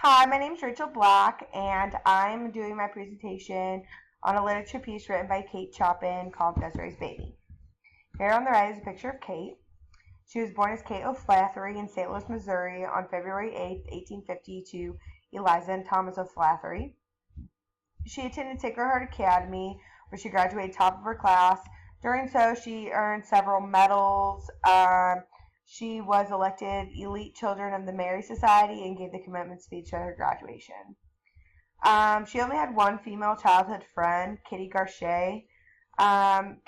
Hi, my name is Rachel Black, and I'm doing my presentation on a literature piece written by Chopin called Desiree's Baby. Here on the right is a picture of Kate. She was born as Kate O'Flaherty in St. Louis, Missouri on February 8, 1850 to Eliza and Thomas O'Flaherty. She attended Sacred Heart Academy, where she graduated top of her class. During so, she earned several medals. She was elected Elite Children of the Mary Society and gave the commencement speech at her graduation. She only had one female childhood friend, Kitty Garche.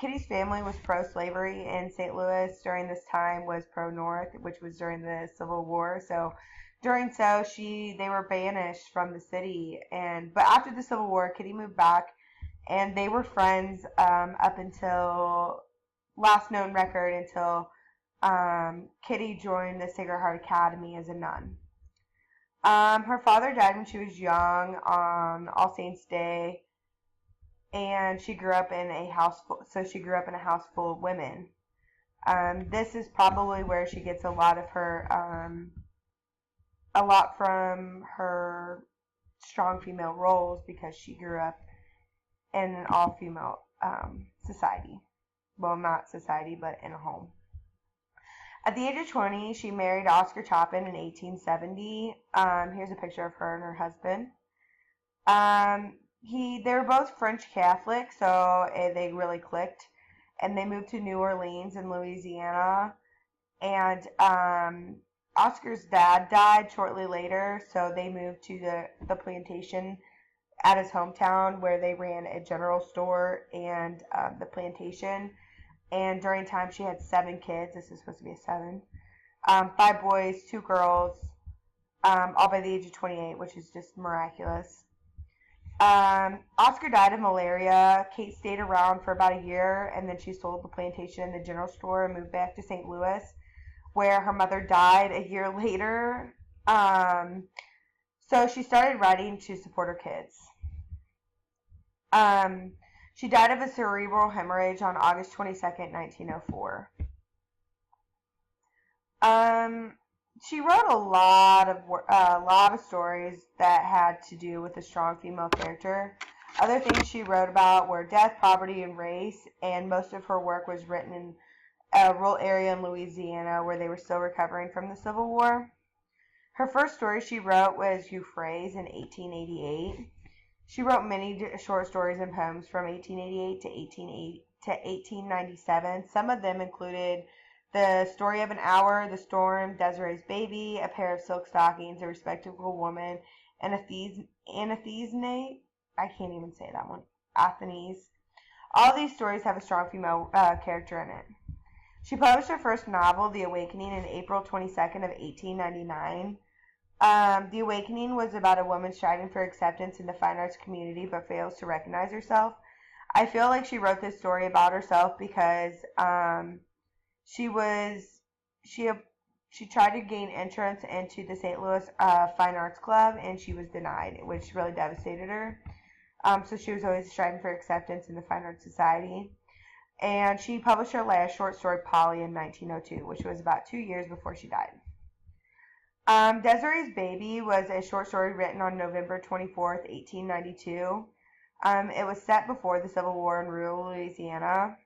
Kitty's family was pro-slavery in St. Louis during this time, was pro-North, which was during the Civil War. So during so, they were banished from the city. But after the Civil War, Kitty moved back, and they were friends up until last known record until Kitty joined the Sacred Heart Academy as a nun. Her father died when she was young on All Saints Day, and she grew up in a house full of women. This is probably where she gets a lot from her strong female roles, because she grew up in an all-female society. Well, not society, but in a home. At the age of 20, she married Oscar Chopin in 1870. Here's a picture of her and her husband. They were both French Catholic, so they really clicked. And they moved to New Orleans in Louisiana. And Oscar's dad died shortly later, so they moved to the plantation at his hometown, where they ran a general store and the plantation. And during time, she had 7 kids. This is supposed to be a 7. 5 boys, 2 girls, all by the age of 28, which is just miraculous. Oscar died of malaria. Kate stayed around for about a year, and then she sold the plantation and the general store and moved back to St. Louis, where her mother died a year later. So she started writing to support her kids. She died of a cerebral hemorrhage on August 22nd, 1904. She wrote a lot of stories that had to do with a strong female character. Other things she wrote about were death, poverty, and race, and most of her work was written in a rural area in Louisiana where they were still recovering from the Civil War. Her first story she wrote was Euphrates in 1888. She wrote many short stories and poems from 1888 to 1897. Some of them included The Story of an Hour, The Storm, Desiree's Baby, A Pair of Silk Stockings, A Respectable Woman, and Athene. I can't even say that one. Athens. All these stories have a strong female character in it. She published her first novel, The Awakening, in April 22nd of 1899. The Awakening was about a woman striving for acceptance in the fine arts community but fails to recognize herself. I feel like she wrote this story about herself because she tried to gain entrance into the St. Louis Fine Arts Club, and she was denied, which really devastated her. So she was always striving for acceptance in the Fine Arts Society. And she published her last short story, Polly, in 1902, which was about 2 years before she died. Desiree's Baby was a short story written on November 24th, 1892. It was set before the Civil War in rural Louisiana.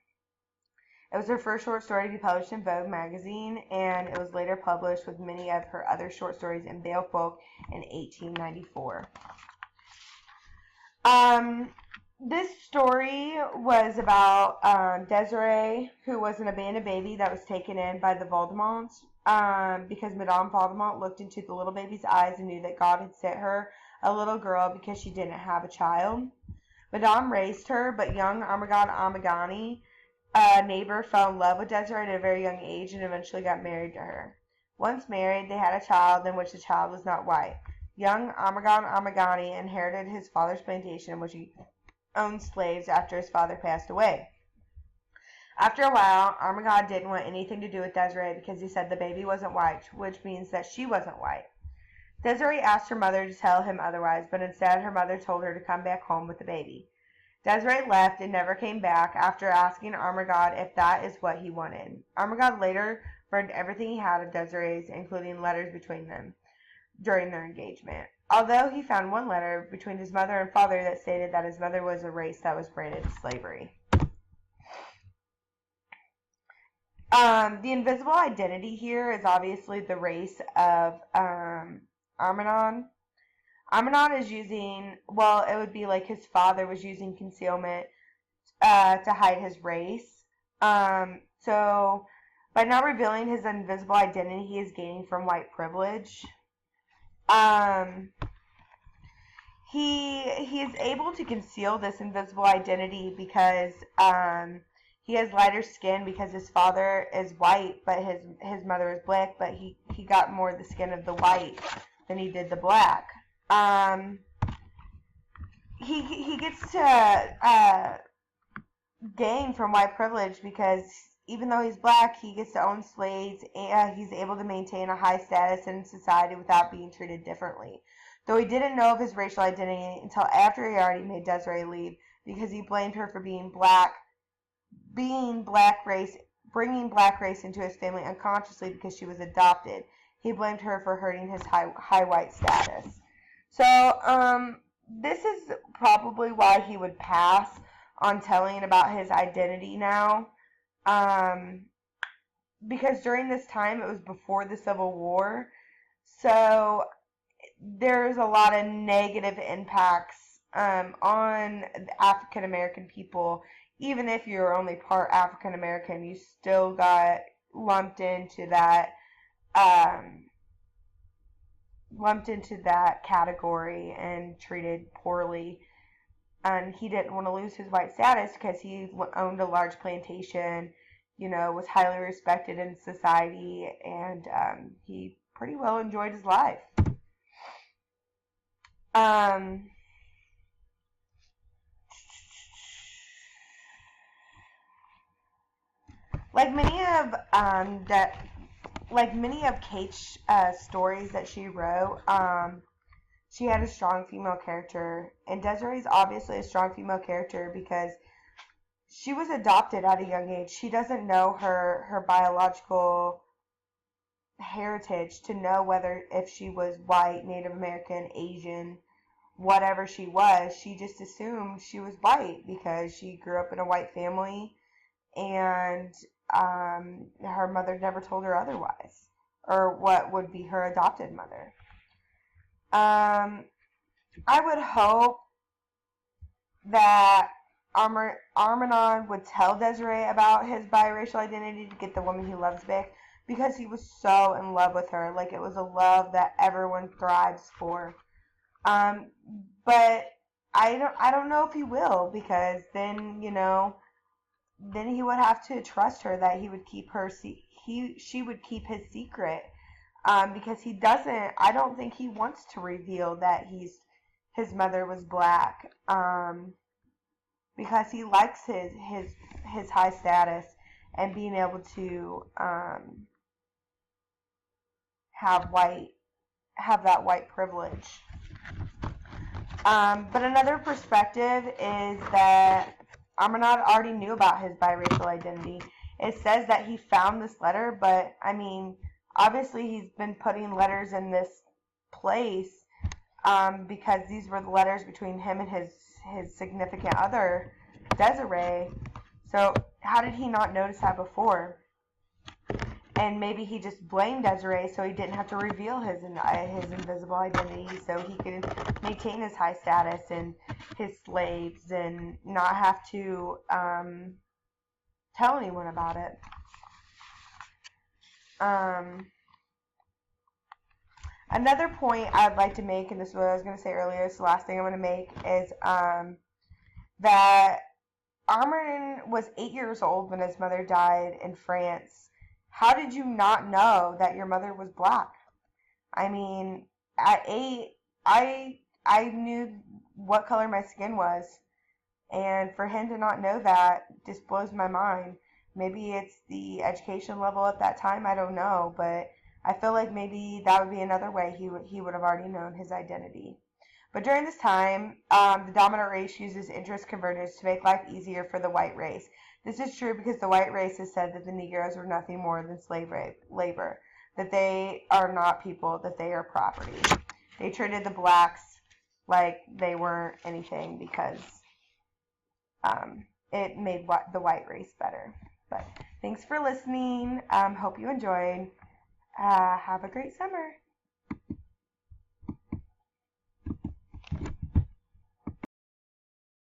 It was her first short story to be published in Vogue magazine, and it was later published with many of her other short stories in Bale Folk in 1894. This story was about Desiree, who was an abandoned baby that was taken in by the Valdemonts, because Madame Valdemont looked into the little baby's eyes and knew that God had sent her a little girl because she didn't have a child. Madame raised her, but young Armagad Amagani, a neighbor, fell in love with Desiree at a very young age and eventually got married to her. Once married, they had a child in which the child was not white. Young Armagad Amagani inherited his father's plantation, in which he owned slaves after his father passed away. After a while, Armagad didn't want anything to do with Desiree because he said the baby wasn't white, which means that she wasn't white. Desiree asked her mother to tell him otherwise, but instead her mother told her to come back home with the baby. Desiree left and never came back after asking Armagad if that is what he wanted. Armagad later burned everything he had of Desiree's, including letters between them, during their engagement. although he found one letter between his mother and father that stated that his mother was a race that was branded slavery. The invisible identity here is obviously the race of Armanon. Armanon is using, well, it would be like his father was using concealment to hide his race. So by not revealing his invisible identity, he is gaining from white privilege. He is able to conceal this invisible identity because he has lighter skin because his father is white, but his mother is black. But he got more of the skin of the white than he did the black. He gets to gain from white privilege because even though he's black, he gets to own slaves, and he's able to maintain a high status in society without being treated differently. Though he didn't know of his racial identity until after he already made Desiree leave because he blamed her for being black race, bringing black race into his family unconsciously because she was adopted. He blamed her for hurting his high white status. So, this is probably why he would pass on telling about his identity now. Because during this time, it was before the Civil War. So, there's a lot of negative impacts on African American people. Even if you're only part African American, you still got lumped into that category and treated poorly. And he didn't want to lose his white status because he owned a large plantation, was highly respected in society, and he pretty well enjoyed his life. Like many of Kate's stories that she wrote, she had a strong female character, and Desiree's obviously a strong female character because she was adopted at a young age. She doesn't know her biological heritage to know if she was white, Native American, Asian, whatever she was. She just assumed she was white because she grew up in a white family, and her mother never told her otherwise, or what would be her adopted mother. I would hope that Armanon would tell Desiree about his biracial identity to get the woman he loves back, because he was so in love with her. Like, it was a love that everyone thrives for. But I don't know if he will, because then, then he would have to trust her that he would keep she would keep his secret. Because I don't think he wants to reveal that his mother was black. Because he likes his high status and being able to have that white privilege. But another perspective is that Armanon already knew about his biracial identity. It says that he found this letter, but I mean, obviously he's been putting letters in this place because these were the letters between him and his significant other, Desiree. So how did he not notice that before? And maybe he just blamed Desiree so he didn't have to reveal his invisible identity, so he could maintain his high status and his slaves and not have to tell anyone about it. Another point I'd like to make, and this is what I was going to say earlier, it's the last thing I'm going to make, is that Armanon was 8 years old when his mother died in France. How did you not know that your mother was black? I mean, at 8, I knew what color my skin was, and for him to not know that just blows my mind. Maybe it's the education level at that time, I don't know, but I feel like maybe that would be another way he would have already known his identity. But during this time, the dominant race uses interest converters to make life easier for the white race. This is true because the white race has said that the Negroes were nothing more than slave labor, that they are not people, that they are property. they treated the blacks like they weren't anything because it made the white race better. But thanks for listening. Hope you enjoyed. Have a great summer.